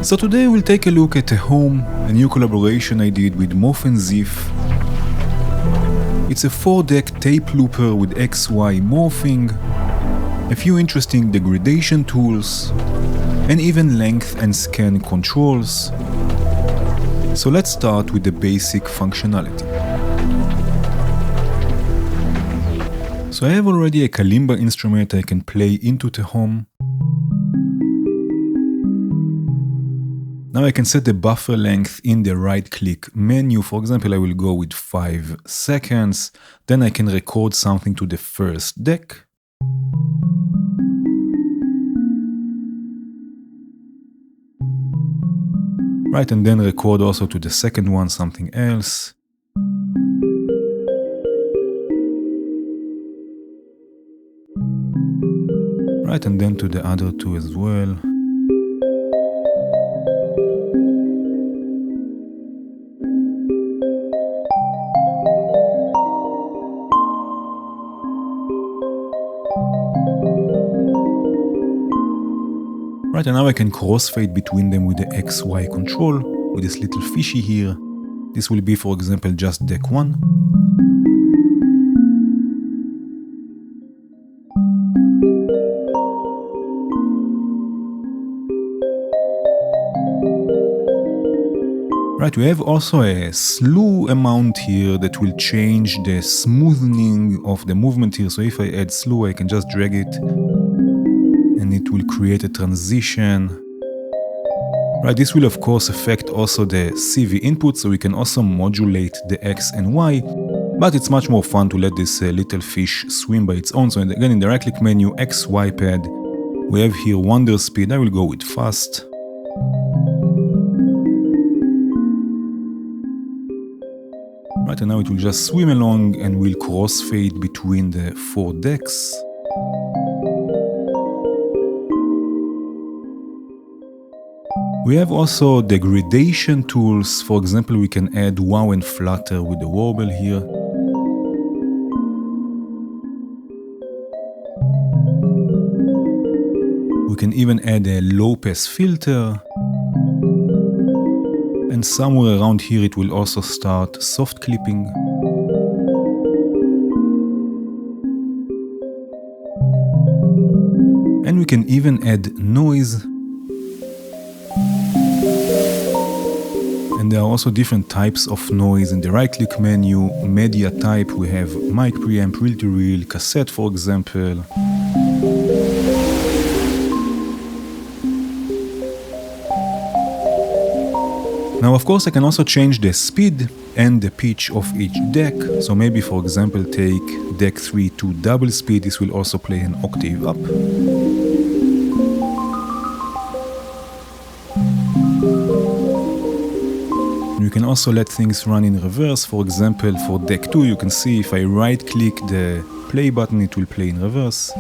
So today we'll take a look at Tehom, a new collaboration I did with Moffenzeef. It's a 4-deck tape looper with XY morphing, a few interesting degradation tools, and even length and scan controls. So let's start with the basic functionality. So I have already a kalimba instrument I can play into Tehom. Now I can set the buffer length in the right-click menu. For example, I will go with 5 seconds. Then I can record something to the first deck. Right, and then record also to the second one something else. Right, and then to the other two as well. Right, and now I can crossfade between them with the XY control, with this little fishy here. This will be, for example, just deck 1. Right, we have also a slew amount here that will change the smoothing of the movement here. So if I add slew, I can just drag it and it will create a transition. Right, this will of course affect also the CV input, so we can also modulate the X and Y, but it's much more fun to let this little fish swim by its own. So again, in the right click menu, XY pad, we have here wonder speed. I will go with fast. Right, and now it will just swim along and will crossfade between the 4 decks. We have also degradation tools. For example, we can add wow and flutter with the warble here. We can even add a low pass filter. And somewhere around here it will also start soft clipping. And we can even add noise. And there are also different types of noise in the right-click menu. Media type, we have mic preamp, reel-to-reel, cassette, for example. Now, of course, I can also change the speed and the pitch of each deck. So maybe, for example, take deck 3 to double speed. This will also play an octave up. You can also let things run in reverse. For example, for deck 2, you can see if I right-click the play button, it will play in reverse.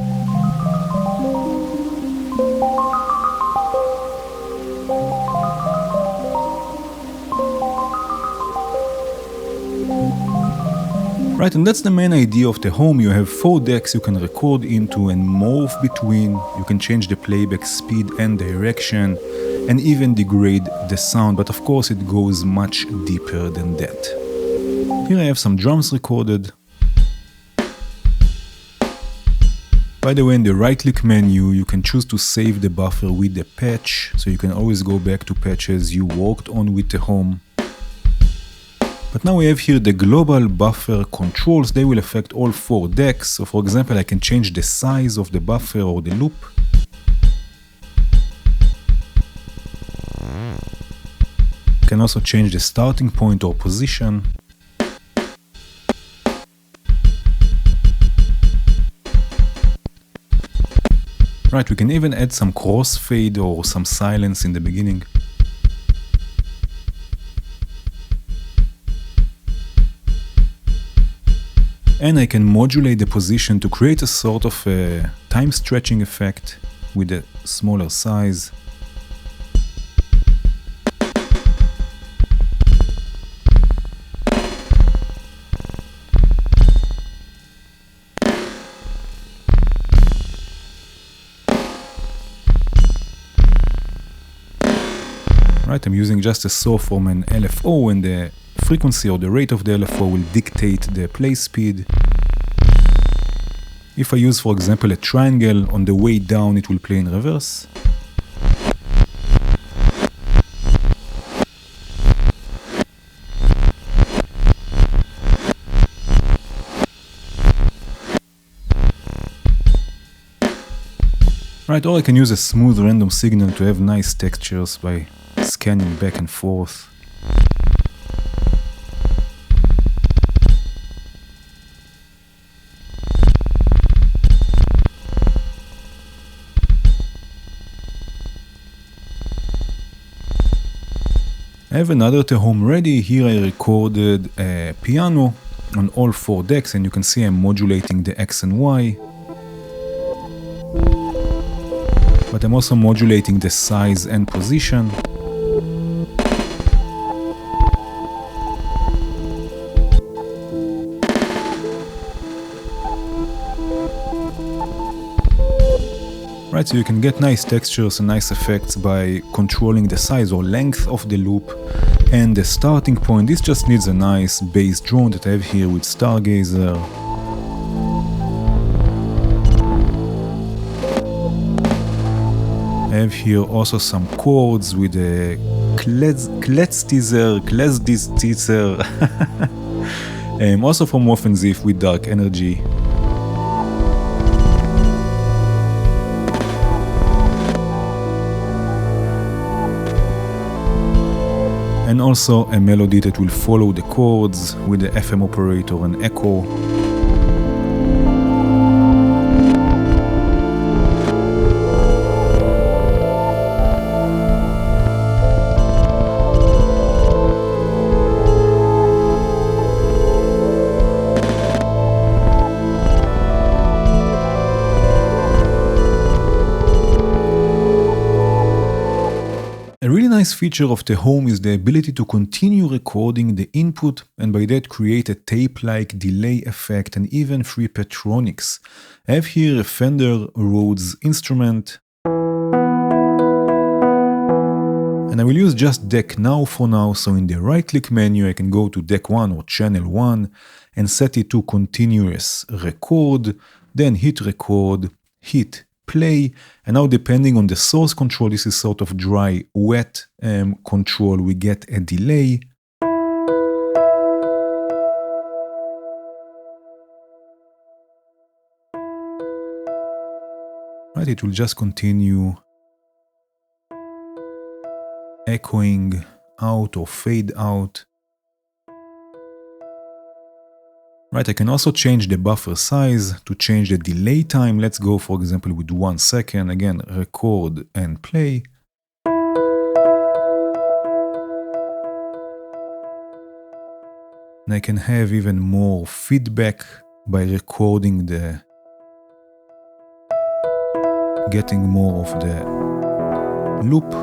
Right, and that's the main idea of Tehom. You have 4 decks you can record into and morph between. You can change the playback speed and direction, and even degrade the sound, but of course it goes much deeper than that. Here I have some drums recorded. By the way, in the right-click menu, you can choose to save the buffer with the patch, so you can always go back to patches you worked on with Tehom. But now we have here the global buffer controls. They will affect all 4 decks. So for example, I can change the size of the buffer or the loop. I can also change the starting point or position. Right, we can even add some crossfade or some silence in the beginning. And I can modulate the position to create a sort of a time stretching effect with a smaller size. Right, I'm using just a saw from an LFO, and the frequency or the rate of the LFO will dictate the play speed. If I use, for example, a triangle, on the way down it will play in reverse. Right, or I can use a smooth random signal to have nice textures by scanning back and forth. I have another Tehom ready. Here I recorded a piano on all 4 decks, and you can see I'm modulating the X and Y. But I'm also modulating the size and position. Right, so you can get nice textures and nice effects by controlling the size or length of the loop and the starting point. This just needs a nice bass drone that I have here with Stargazer. I have here also some chords with a Kletzteaser, also from Moffenzeef with dark energy. And also a melody that will follow the chords with the FM operator and echo. A really nice feature of Tehom is the ability to continue recording the input and by that create a tape-like delay effect and even free Petronics. I have here a Fender Rhodes instrument. And I will use just deck now for now, so in the right-click menu I can go to deck 1 or channel 1 and set it to continuous record, then hit record, hit play, and now depending on the source control, this is sort of dry wet control, we get a delay. Right, it will just continue echoing out or fade out. Right, I can also change the buffer size to change the delay time. Let's go, for example, with 1 second. Again, record and play. And I can have even more feedback by recording getting more of the loop.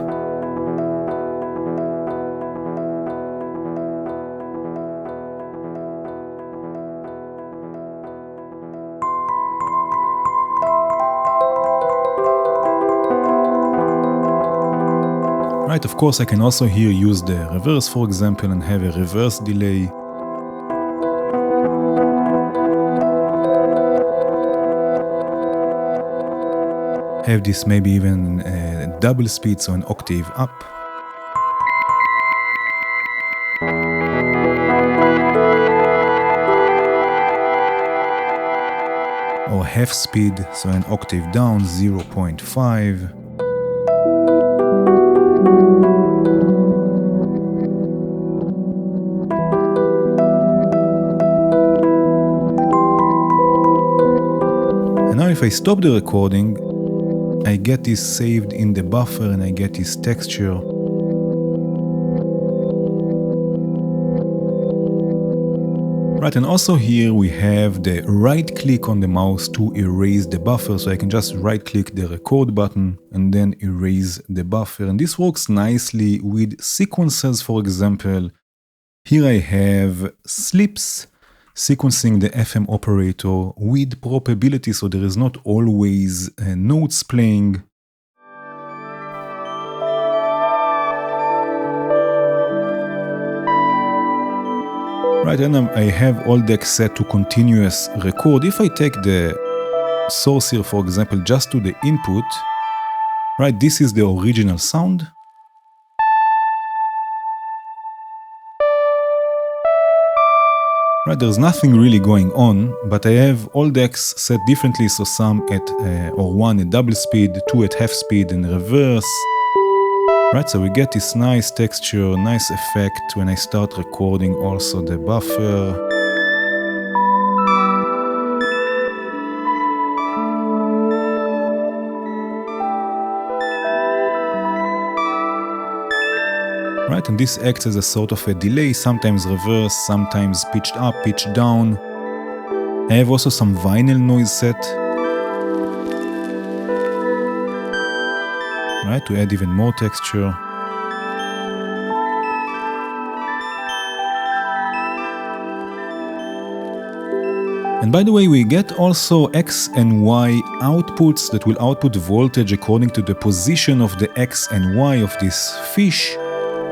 Right, of course I can also here use the reverse, for example, and have a reverse delay. Have this maybe even a double speed, so an octave up. Or half speed, so an octave down, 0.5. And now if I stop the recording, I get this saved in the buffer and I get this texture. Right, and also here we have the right click on the mouse to erase the buffer, so I can just right click the record button and then erase the buffer. And this works nicely with sequences, for example. Here I have slips sequencing the FM operator with probability, so there is not always notes playing. Right, and I have all decks set to continuous record. If I take the source here, for example, just to the input, right, this is the original sound. Right, there's nothing really going on, but I have all decks set differently, so some at or one at double speed, two at half speed and reverse. Right, so we get this nice texture, nice effect when I start recording also the buffer. Right, and this acts as a sort of a delay, sometimes reverse, sometimes pitched up, pitched down. I have also some vinyl noise set. Right, to add even more texture. And by the way, we get also X and Y outputs that will output voltage according to the position of the X and Y of this fish.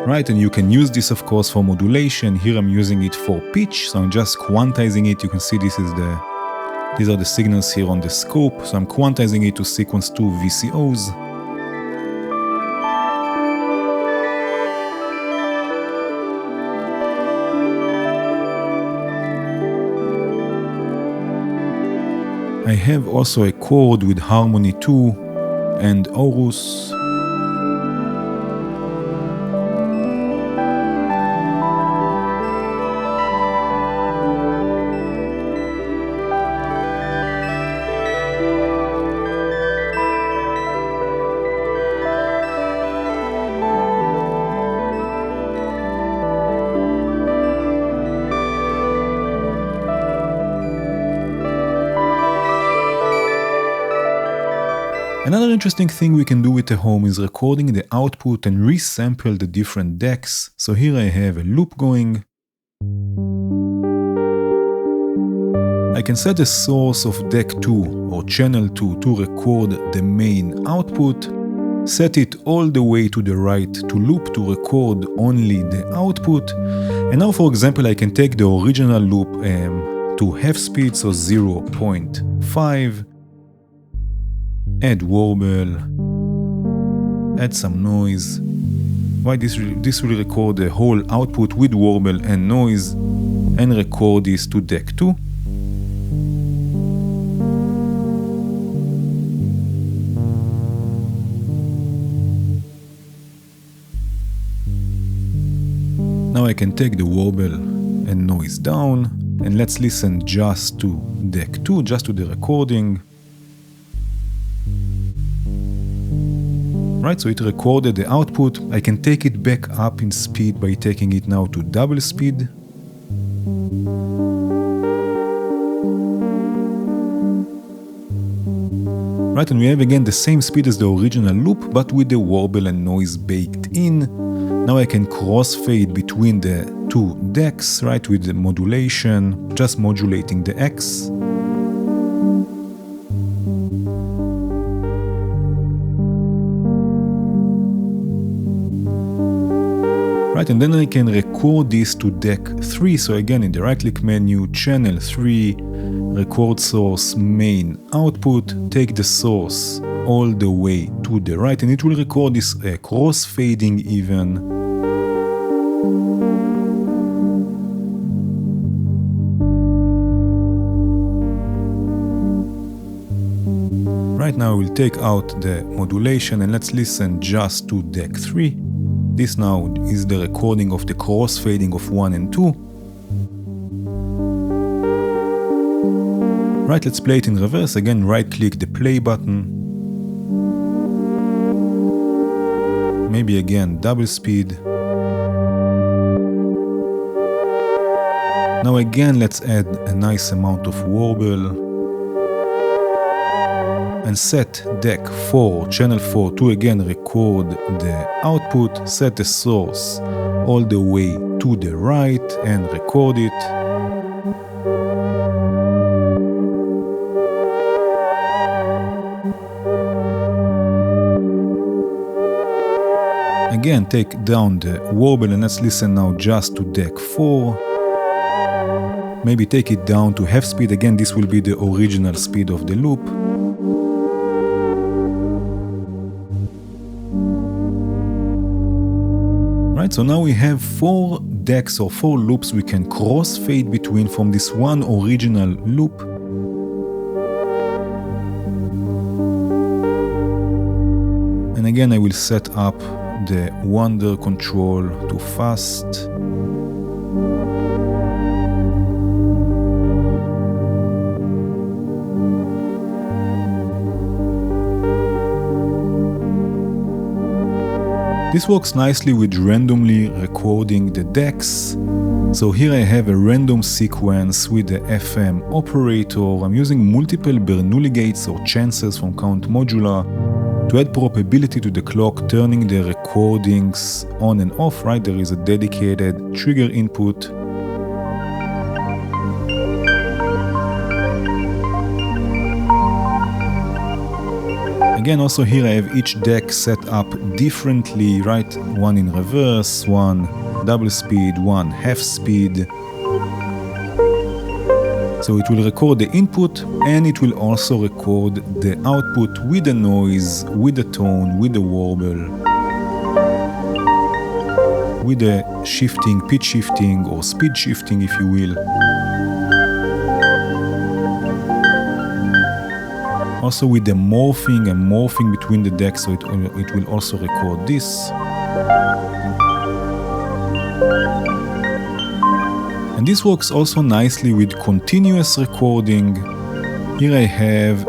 Right, and you can use this of course for modulation. Here I'm using it for pitch, so I'm just quantizing it. You can see these are the signals here on the scope. So I'm quantizing it to sequence 2 VCOs. I have also a chord with harmony 2 and chorus. Another interesting thing we can do with Tehom is recording the output and resample the different decks. So here I have a loop going. I can set the source of deck 2 or channel 2 to record the main output, set it all the way to the right to loop to record only the output. And now, for example, I can take the original loop to half speed, so 0.5. Add warble, add some noise. Why this will record the whole output with warble and noise and record this to deck 2. Now I can take the warble and noise down and let's listen just to deck 2, just to the recording. Right, so it recorded the output. I can take it back up in speed by taking it now to double speed. Right, and we have again the same speed as the original loop, but with the warble and noise baked in. Now I can crossfade between the two decks, right, with the modulation, just modulating the X. Right, and then I can record this to deck 3. So again, in the right-click menu, channel 3, record source main output, take the source all the way to the right, and it will record this cross-fading even. Right now I will take out the modulation and let's listen just to deck 3. This now is the recording of the crossfading of 1 and 2. Right, let's play it in reverse. Again, right-click the play button. Maybe again, double speed. Now again, let's add a nice amount of warble. And set deck 4, channel 4 to again record the output, set the source all the way to the right and record it. Again, take down the warble and let's listen now just to deck 4. Maybe take it down to half speed. Again, this will be the original speed of the loop. Right, so now we have 4 decks or 4 loops we can crossfade between from this one original loop. And again, I will set up the wander control to fast. This works nicely with randomly recording the decks. So here I have a random sequence with the FM operator. I'm using multiple Bernoulli gates or chances from Count Modular to add probability to the clock, turning the recordings on and off, right? There is a dedicated trigger input. Again, also here I have each deck set up differently, right? One in reverse, one double speed, one half speed. So it will record the input and it will also record the output with the noise, with the tone, with the warble, with the shifting, pitch shifting or speed shifting if you will. Also with the morphing and morphing between the decks, so it will also record this. And this works also nicely with continuous recording. Here I have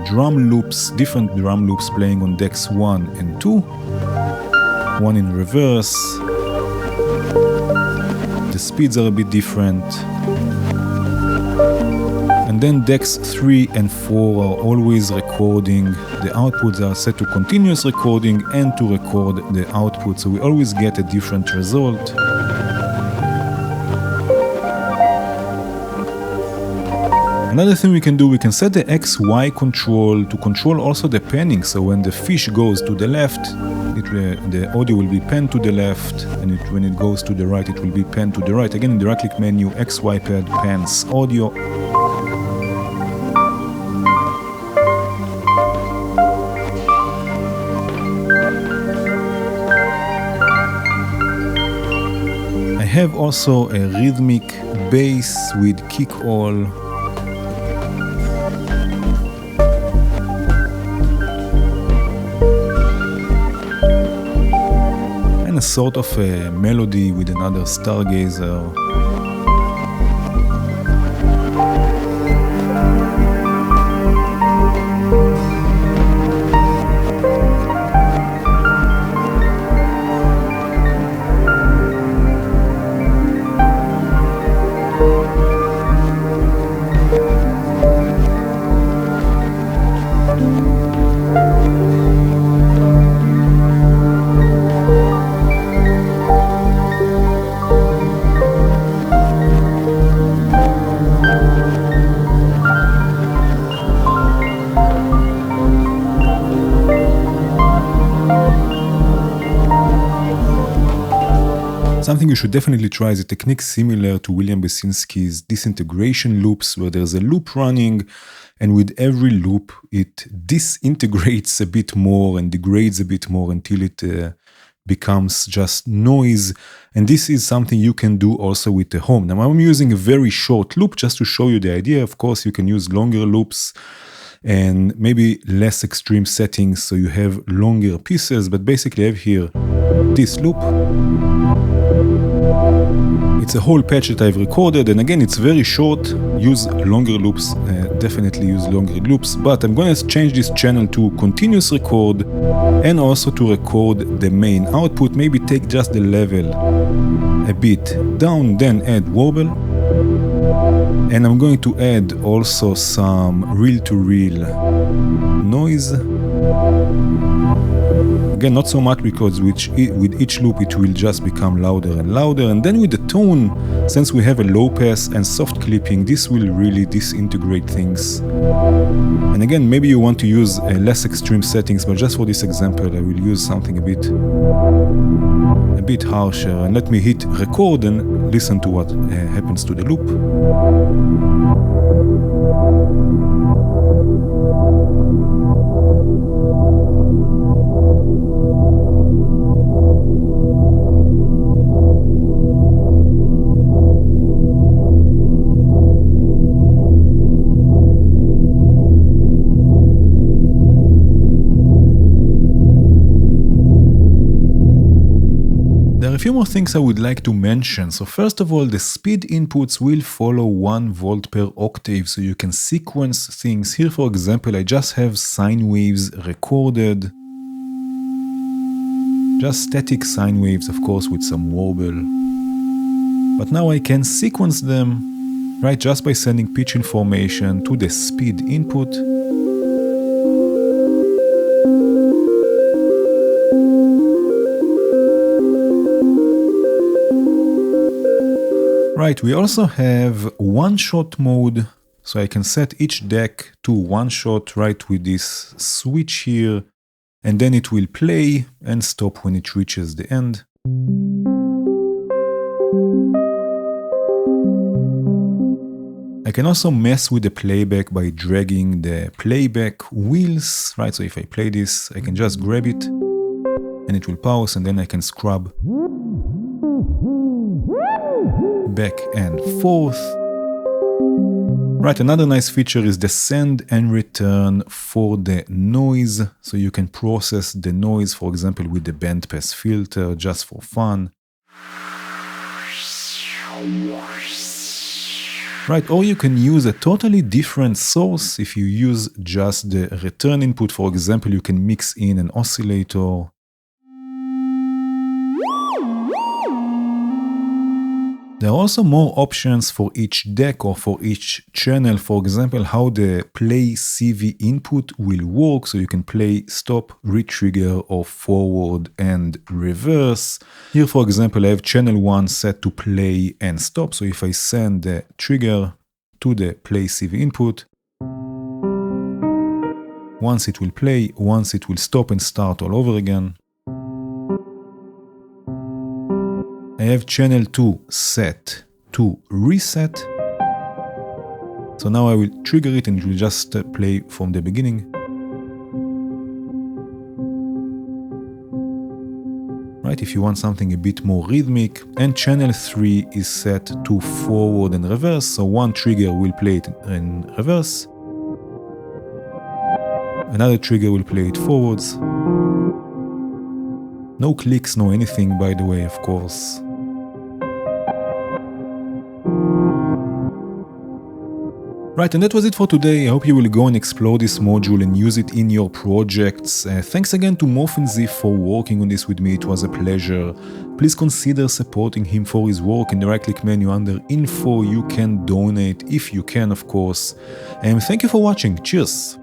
drum loops, different drum loops playing on decks 1 and 2. One in reverse. The speeds are a bit different. And then decks 3 and 4 are always recording. The outputs are set to continuous recording and to record the output. So we always get a different result. Another thing we can do, we can set the XY control to control also the panning. So when the fish goes to the left, the audio will be panned to the left, and when it goes to the right, it will be panned to the right. Again, in the right-click menu, XY pad pans audio. I have also a rhythmic bass with kick all. And a sort of a melody with another stargazer. Something you should definitely try is a technique similar to William Basinski's disintegration loops, where there's a loop running, and with every loop it disintegrates a bit more and degrades a bit more until it becomes just noise. And this is something you can do also with Tehom. Now I'm using a very short loop just to show you the idea. Of course, you can use longer loops and maybe less extreme settings, so you have longer pieces, but basically I have here this loop. It's a whole patch that I've recorded, and again, it's very short. Use longer loops, definitely use longer loops, but I'm going to change this channel to continuous record and also to record the main output. Maybe take just the level a bit down, then add warble. And I'm going to add also some reel-to-reel noise. Again, not so much because with each loop it will just become louder and louder. And then with the tone, since we have a low pass and soft clipping, this will really disintegrate things. And again, maybe you want to use less extreme settings, but just for this example, I will use something a bit harsher, and let me hit record and listen to what happens to the loop. There are a few more things I would like to mention. So first of all, the speed inputs will follow 1 volt per octave, so you can sequence things. Here, for example, I just have sine waves recorded. Just static sine waves, of course, with some warble. But now I can sequence them, right, just by sending pitch information to the speed input. Right, we also have one-shot mode, so I can set each deck to one-shot right with this switch here, and then it will play and stop when it reaches the end. I can also mess with the playback by dragging the playback wheels, right? So if I play this, I can just grab it and it will pause, and then I can scrub back and forth. Right, another nice feature is the send and return for the noise. So you can process the noise, for example, with the bandpass filter, just for fun. Right, or you can use a totally different source. If you use just the return input, for example, you can mix in an oscillator. There are also more options for each deck or for each channel. For example, how the play CV input will work. So you can play stop, retrigger, or forward and reverse. Here, for example, I have channel 1 set to play and stop. So if I send the trigger to the play CV input, once it will play, once it will stop and start all over again. I have channel 2 set to reset. So now I will trigger it and it will just play from the beginning. Right, if you want something a bit more rhythmic. And channel 3 is set to forward and reverse. So one trigger will play it in reverse. Another trigger will play it forwards. No clicks, no anything, by the way, of course. Right, and that was it for today. I hope you will go and explore this module and use it in your projects. Thanks again to Moffenzeef for working on this with me. It was a pleasure. Please consider supporting him for his work. In the right-click menu under Info, you can donate, if you can, of course. And thank you for watching. Cheers!